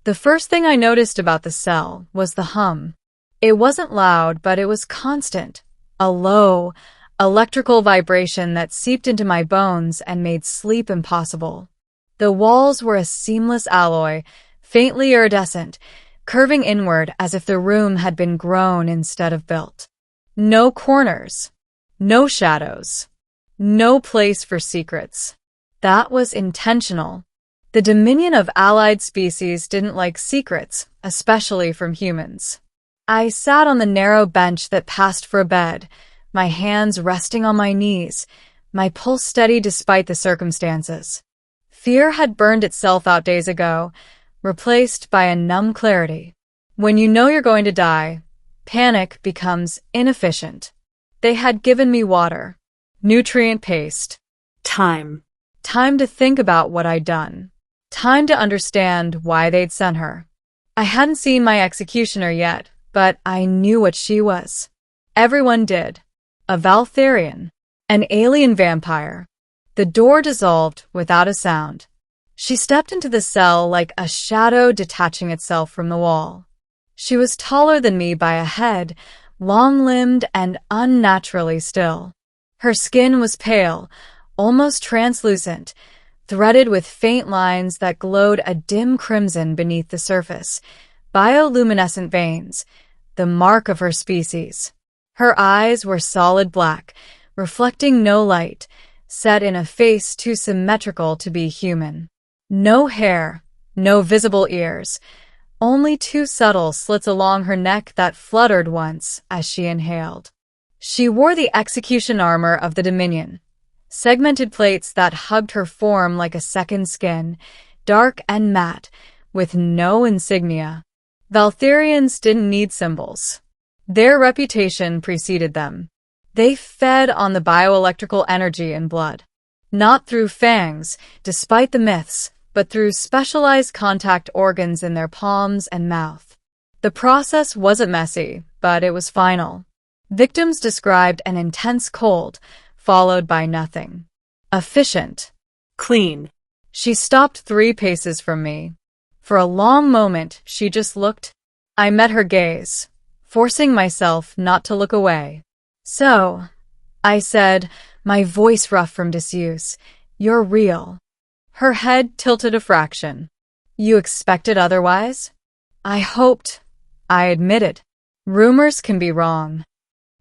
The first thing I noticed about the cell was the hum. It wasn't loud, but it was constant. A low, electrical vibration that seeped into my bones and made sleep impossible. The walls were a seamless alloy, faintly iridescent, curving inward as if the room had been grown instead of built. No corners, no shadows, no place for secrets. That was intentional. The dominion of allied species didn't like secrets, especially from humans. I sat on the narrow bench that passed for a bed, my hands resting on my knees, my pulse steady despite the circumstances. Fear had burned itself out days ago, replaced by a numb clarity. When you know you're going to die, panic becomes inefficient. They had given me water, nutrient paste, Time. time to think about what I'd done, time to understand why they'd sent her. I hadn't seen my executioner yet, but I knew what she was. Everyone did. A Valtherian, an alien vampire. The door dissolved without a sound. She stepped into the cell like a shadow detaching itself from the wall. She was taller than me by a head, long-limbed and unnaturally still. Her skin was pale, almost translucent, threaded with faint lines that glowed a dim crimson beneath the surface, bioluminescent veins, the mark of her species. Her eyes were solid black, reflecting no light, set in a face too symmetrical to be human. No hair, no visible ears, only two subtle slits along her neck that fluttered once as she inhaled. She wore the execution armor of the Dominion, segmented plates that hugged her form like a second skin, dark and matte, with no insignia. Valtherians didn't need symbols. Their reputation preceded them. They fed on the bioelectrical energy in blood. Not through fangs, despite the myths, but through specialized contact organs in their palms and mouth. The process wasn't messy, but it was final. Victims described an intense cold, followed by nothing. Efficient. Clean. She stopped 3 paces from me. For a long moment, she just looked. I met her gaze, forcing myself not to look away. "So," I said, my voice rough from disuse, "you're real." Her head tilted a fraction. "You expected otherwise?" "I hoped," I admitted. "Rumors can be wrong."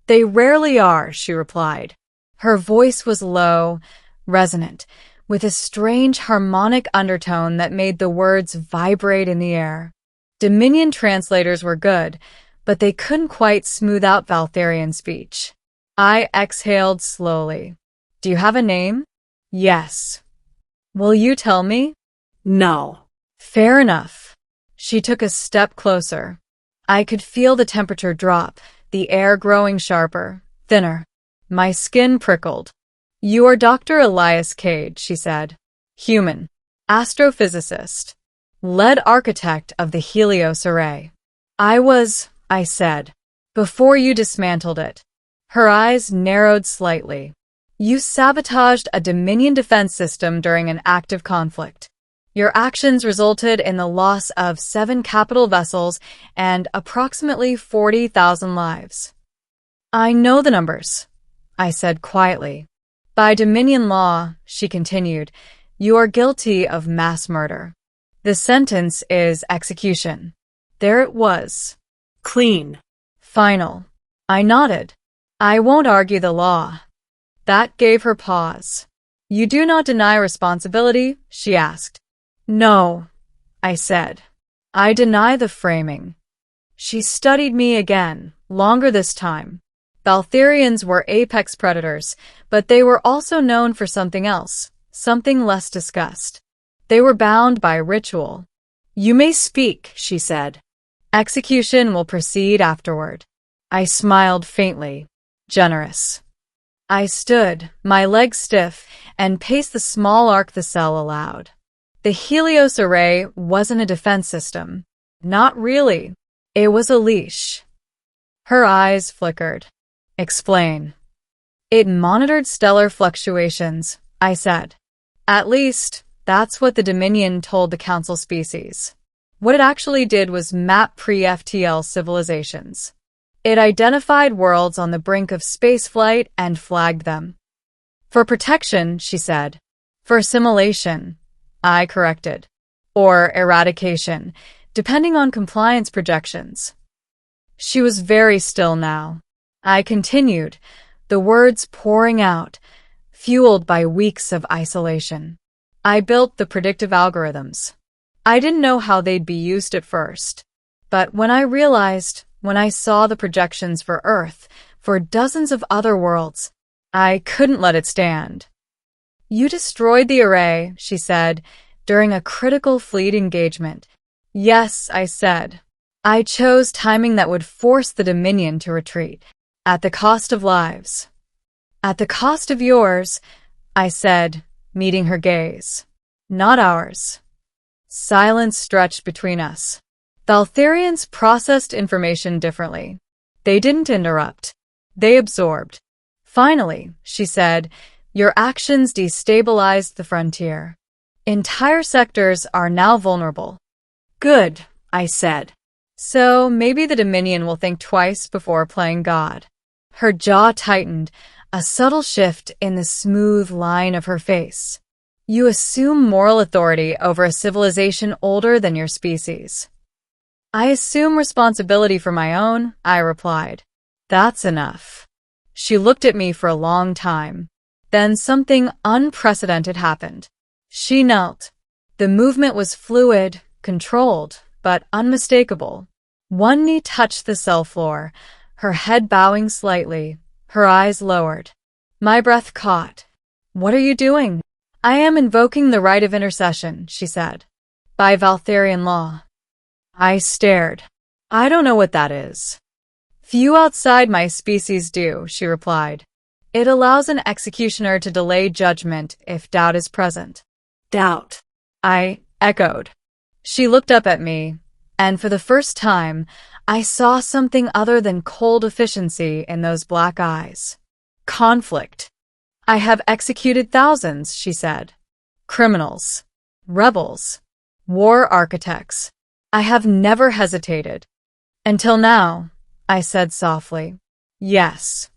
"They rarely are," she replied. Her voice was low, resonant, with a strange harmonic undertone that made the words vibrate in the air. Dominion translators were good, but they couldn't quite smooth out Valtherian speech. I exhaled slowly. "Do you have a name?" "Yes." "Will you tell me?" No. "Fair enough." She took a step closer. I could feel the temperature drop, the air growing sharper, thinner. My skin prickled. "You are Dr. Elias Cade," she said. "Human. Astrophysicist. Lead architect of the Helios Array." I said, "before you dismantled it." Her eyes narrowed slightly. "You sabotaged a Dominion defense system during an active conflict. Your actions resulted in the loss of 7 capital vessels and approximately 40,000 lives." "I know the numbers," I said quietly. "By Dominion law," she continued, "you are guilty of mass murder. The sentence is execution." There it was. Clean. Final. I nodded. "I won't argue the law." That gave her pause. "You do not deny responsibility?" she asked. "No," I said. "I deny the framing." She studied me again, longer this time. Valtherians were apex predators, but they were also known for something else, something less discussed. They were bound by ritual. "You may speak," she said. "Execution will proceed afterward." I smiled faintly. Generous. I stood, my legs stiff, and paced the small arc the cell allowed. The Helios Array wasn't a defense system. Not really. It was a leash. Her eyes flickered. "Explain." "It monitored stellar fluctuations," I said. "At least, that's what the Dominion told the Council species." What it actually did was map pre-FTL civilizations. It identified worlds on the brink of spaceflight and flagged them. For protection, she said. For assimilation, I corrected. Or eradication, depending on compliance projections. She was very still now. I continued, the words pouring out, fueled by weeks of isolation. I built the predictive algorithms. I didn't know how they'd be used at first. But when I saw the projections for Earth, for dozens of other worlds, I couldn't let it stand. You destroyed the array, she said, during a critical fleet engagement. Yes, I said. I chose timing that would force the Dominion to retreat, at the cost of lives. At the cost of yours, I said, meeting her gaze. Not ours. Silence stretched between us. Valtherians processed information differently. They didn't interrupt. They absorbed. Finally, she said, your actions destabilized the frontier. Entire sectors are now vulnerable. Good, I said. So maybe the Dominion will think twice before playing God. Her jaw tightened, a subtle shift in the smooth line of her face. You assume moral authority over a civilization older than your species. I assume responsibility for my own, I replied. That's enough. She looked at me for a long time. Then something unprecedented happened. She knelt. The movement was fluid, controlled, but unmistakable. One knee touched the cell floor, her head bowing slightly, her eyes lowered. My breath caught. What are you doing? I am invoking the right of intercession, she said. By Valtherian law. I stared. I don't know what that is. Few outside my species do, she replied. It allows an executioner to delay judgment if doubt is present. Doubt. I echoed. She looked up at me, and for the first time, I saw something other than cold efficiency in those black eyes. Conflict. I have executed thousands, she said. Criminals. Rebels. War architects. I have never hesitated. Until now, I said softly. Yes.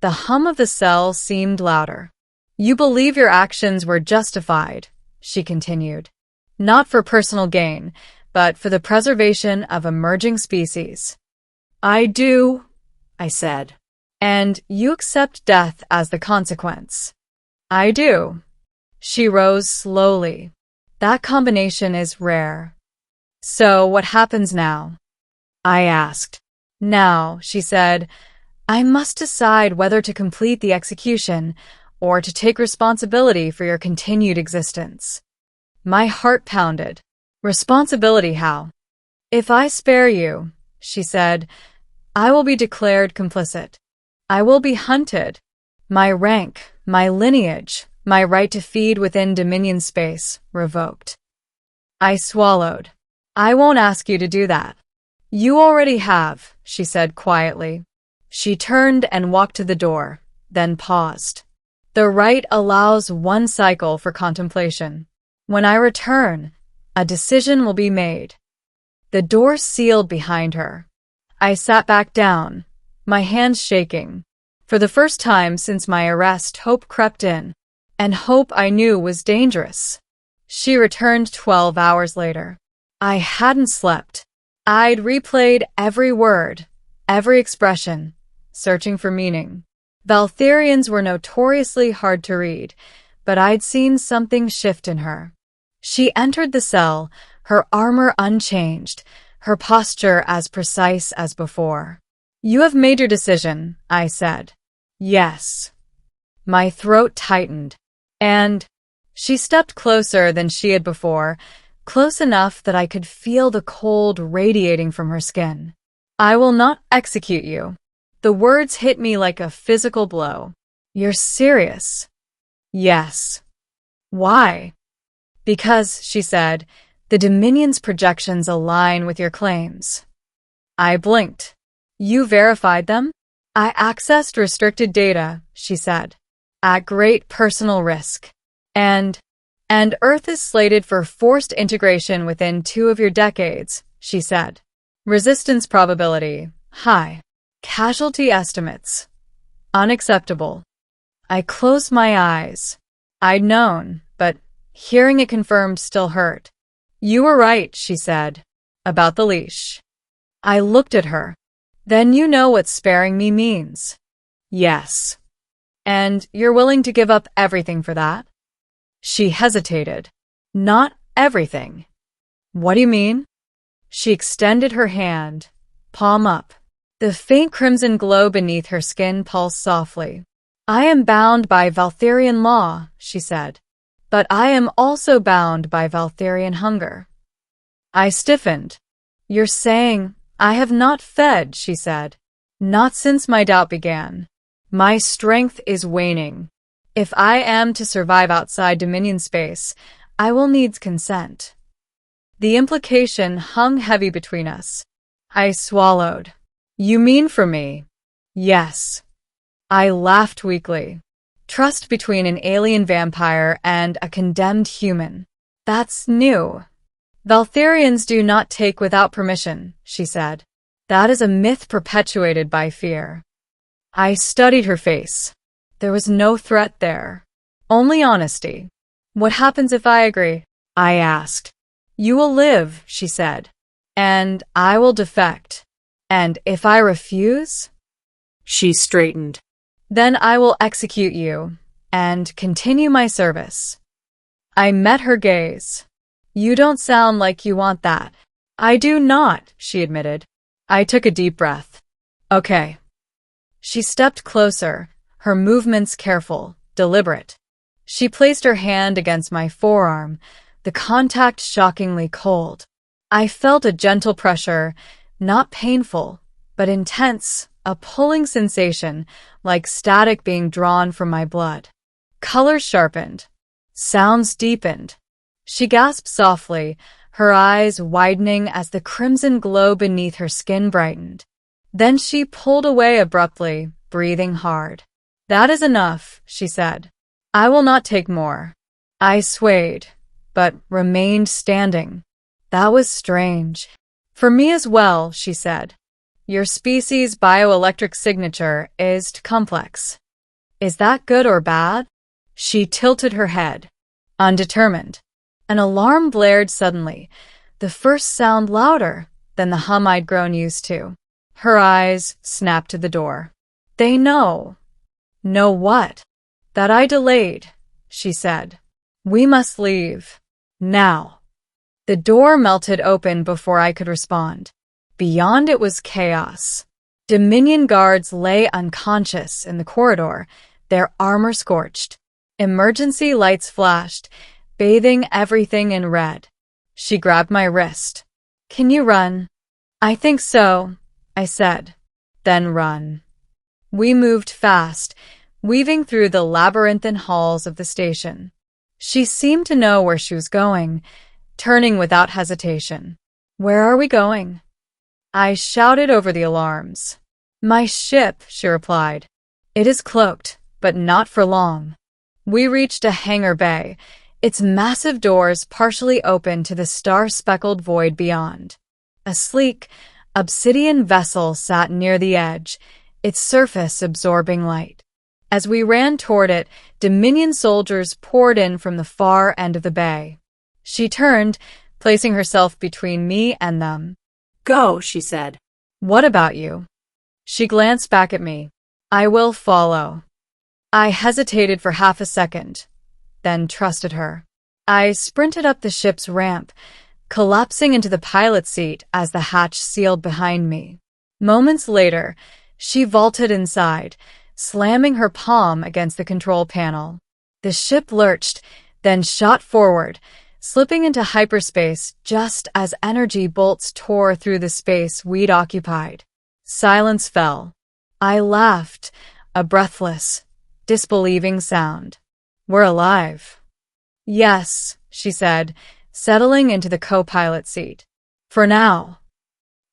The hum of the cell seemed louder. You believe your actions were justified, she continued. Not for personal gain, but for the preservation of emerging species. I do, I said. And you accept death as the consequence. I do. She rose slowly. That combination is rare. So what happens now? I asked. Now, she said, I must decide whether to complete the execution or to take responsibility for your continued existence. My heart pounded. Responsibility how? If I spare you, she said, I will be declared complicit. I will be hunted. My rank, my lineage, my right to feed within Dominion space, revoked. I swallowed. I won't ask you to do that. You already have, she said quietly. She turned and walked to the door, then paused. The right allows one cycle for contemplation. When I return, a decision will be made. The door sealed behind her. I sat back down, my hands shaking. For the first time since my arrest, hope crept in, and hope I knew was dangerous. She returned 12 hours later. I hadn't slept. I'd replayed every word, every expression, searching for meaning. Valtherians were notoriously hard to read, but I'd seen something shift in her. She entered the cell, her armor unchanged, her posture as precise as before. You have made your decision, I said. Yes. My throat tightened, and she stepped closer than she had before, close enough that I could feel the cold radiating from her skin. I will not execute you. The words hit me like a physical blow. You're serious? Yes. Why? Because, she said, the Dominion's projections align with your claims. I blinked. You verified them? I accessed restricted data, she said, at great personal risk. And And Earth is slated for forced integration within 2 of your decades, she said. Resistance probability, high. Casualty estimates, unacceptable. I closed my eyes. I'd known, but hearing it confirmed still hurt. You were right, she said, about the leash. I looked at her. Then you know what sparing me means. Yes. And you're willing to give up everything for that? She hesitated. Not everything. What do you mean? She extended her hand, palm up. The faint crimson glow beneath her skin pulsed softly. I am bound by Valtherian law, she said. But I am also bound by Valtherian hunger. I stiffened. You're saying I have not fed, she said. Not since my doubt began. My strength is waning. If I am to survive outside Dominion space, I will need consent. The implication hung heavy between us. I swallowed. You mean for me? Yes. I laughed weakly. Trust between an alien vampire and a condemned human. That's new. Valtherians do not take without permission, she said. That is a myth perpetuated by fear. I studied her face. There was no threat there. Only honesty. What happens if I agree? I asked. You will live, she said. And I will defect. And if I refuse? She straightened. Then I will execute you and continue my service. I met her gaze. You don't sound like you want that. I do not, she admitted. I took a deep breath. Okay. She stepped closer, her movements careful, deliberate. She placed her hand against my forearm, the contact shockingly cold. I felt a gentle pressure, not painful, but intense, a pulling sensation, like static being drawn from my blood. Colors sharpened. Sounds deepened. She gasped softly, her eyes widening as the crimson glow beneath her skin brightened. Then she pulled away abruptly, breathing hard. That is enough, she said. I will not take more. I swayed, but remained standing. That was strange. For me as well, she said. Your species' bioelectric signature is complex. Is that good or bad? She tilted her head, undetermined. An alarm blared suddenly, the first sound louder than the hum I'd grown used to. Her eyes snapped to the door. They know. Know what? That I delayed, she said. We must leave. Now. The door melted open before I could respond. Beyond it was chaos. Dominion guards lay unconscious in the corridor, their armor scorched. Emergency lights flashed, bathing everything in red. She grabbed my wrist. Can you run? I think so, I said. Then run. We moved fast, weaving through the labyrinthine halls of the station. She seemed to know where she was going, turning without hesitation. Where are we going? I shouted over the alarms. My ship, she replied. It is cloaked, but not for long. We reached a hangar bay, its massive doors partially open to the star-speckled void beyond. A sleek, obsidian vessel sat near the edge, its surface absorbing light. As we ran toward it, Dominion soldiers poured in from the far end of the bay. She turned, placing herself between me and them. Go, she said. What about you? She glanced back at me. I will follow. I hesitated for half a second, then trusted her. I sprinted up the ship's ramp, collapsing into the pilot's seat as the hatch sealed behind me. Moments later, she vaulted inside, slamming her palm against the control panel. The ship lurched, then shot forward, slipping into hyperspace just as energy bolts tore through the space we'd occupied. Silence fell. I laughed, a breathless, disbelieving sound. We're alive. Yes, she said, settling into the co-pilot seat. For now.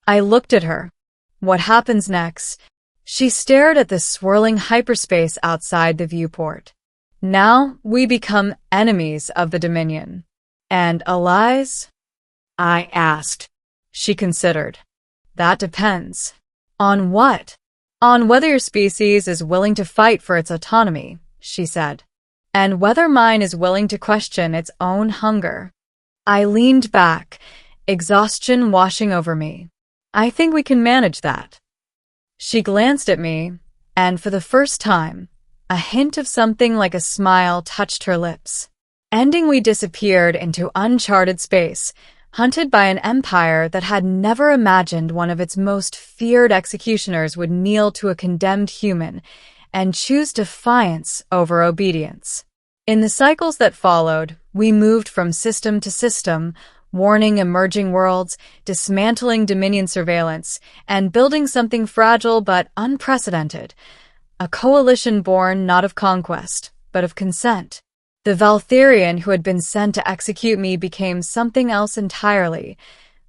I looked at her. What happens next? She stared at the swirling hyperspace outside the viewport. Now we become enemies of the Dominion. And allies? I asked. She considered. That depends. On what? On whether your species is willing to fight for its autonomy, she said, and whether mine is willing to question its own hunger. I leaned back, exhaustion washing over me. I think we can manage that. She glanced at me, and for the first time, a hint of something like a smile touched her lips. Ending, we disappeared into uncharted space, hunted by an empire that had never imagined one of its most feared executioners would kneel to a condemned human and choose defiance over obedience. In the cycles that followed, we moved from system to system, warning emerging worlds, dismantling Dominion surveillance, and building something fragile but unprecedented, a coalition born not of conquest, but of consent. The Valtherian who had been sent to execute me became something else entirely.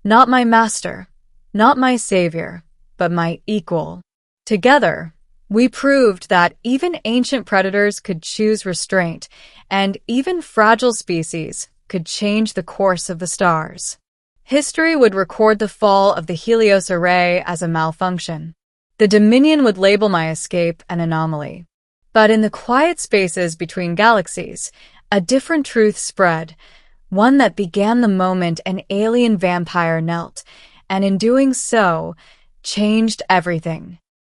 Not my master, not my savior, but my equal. Together, we proved that even ancient predators could choose restraint, and even fragile species could change the course of the stars. History would record the fall of the Helios array as a malfunction. The Dominion would label my escape an anomaly. But in the quiet spaces between galaxies, a different truth spread, one that began the moment an alien vampire knelt, and in doing so, changed everything.